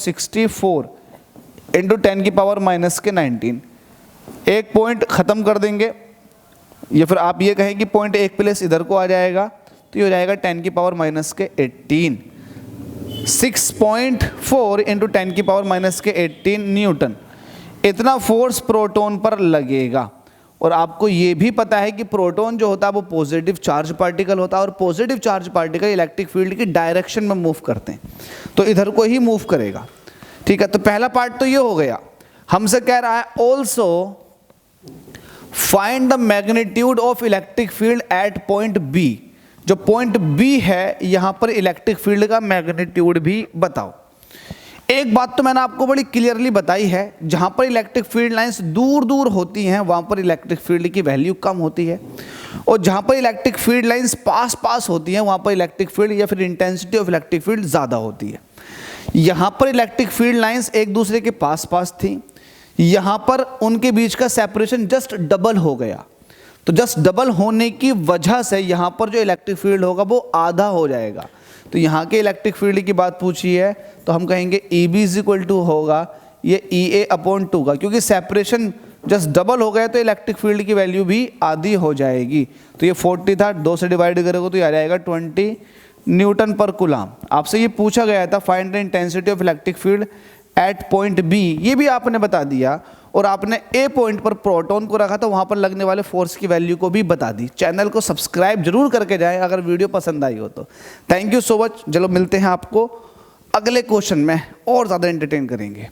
64 into 10 की power minus के 19। एक पॉइंट ख़त्म कर देंगे, या फिर आप ये कहें कि पॉइंट एक प्लेस इधर को आ जाएगा, तो ये हो जाएगा 10 की पावर माइनस के 18। 6.4 इंटू 10 की पावर माइनस के 18 न्यूटन, इतना फोर्स प्रोटॉन पर लगेगा। और आपको ये भी पता है कि प्रोटॉन जो होता है वो पॉजिटिव चार्ज पार्टिकल होता है, और positive charge particle electric field की डायरेक्शन में मूव करते हैं, तो इधर को ही मूव करेगा। ठीक है, तो पहला पार्ट तो ये हो गया। हमसे कह रहा है also find the magnitude of electric field at point B. जो पॉइंट बी है यहां पर इलेक्ट्रिक फील्ड का मैग्नीट्यूड भी बताओ। एक बात तो मैंने आपको बड़ी क्लियरली बताई है, जहां पर इलेक्ट्रिक फील्ड लाइंस दूर दूर होती हैं वहां पर इलेक्ट्रिक फील्ड की वैल्यू कम होती है, और जहां पर इलेक्ट्रिक फील्ड लाइंस पास पास होती हैं वहां पर इलेक्ट्रिक फील्ड या फिर इंटेंसिटी ऑफ इलेक्ट्रिक फील्ड ज़्यादा होती है। यहां पर इलेक्ट्रिक फील्ड लाइंस एक दूसरे के पास पास थी, यहां पर उनके बीच का सेपरेशन जस्ट डबल हो गया, तो जस्ट डबल होने की वजह से यहां पर जो इलेक्ट्रिक फील्ड होगा वो आधा हो जाएगा। तो यहाँ के इलेक्ट्रिक फील्ड की बात पूछी है तो हम कहेंगे EB इज इक्वल टू होगा ये EA/2 का, क्योंकि सेपरेशन जस्ट डबल हो गया तो इलेक्ट्रिक फील्ड की वैल्यू भी आधी हो जाएगी। तो ये 40 था, 2 से डिवाइड करेगा तो ये आ जाएगा 20 न्यूटन पर कूलम। आपसे ये पूछा गया था find the intensity of electric field at point B, ये भी आपने बता दिया, और आपने ए पॉइंट पर प्रोटॉन को रखा तो वहाँ पर लगने वाले फोर्स की वैल्यू को भी बता दी। चैनल को सब्सक्राइब जरूर करके जाएं अगर वीडियो पसंद आई हो तो। Thank you so much. चलो मिलते हैं आपको अगले क्वेश्चन में, और ज़्यादा एंटरटेन करेंगे।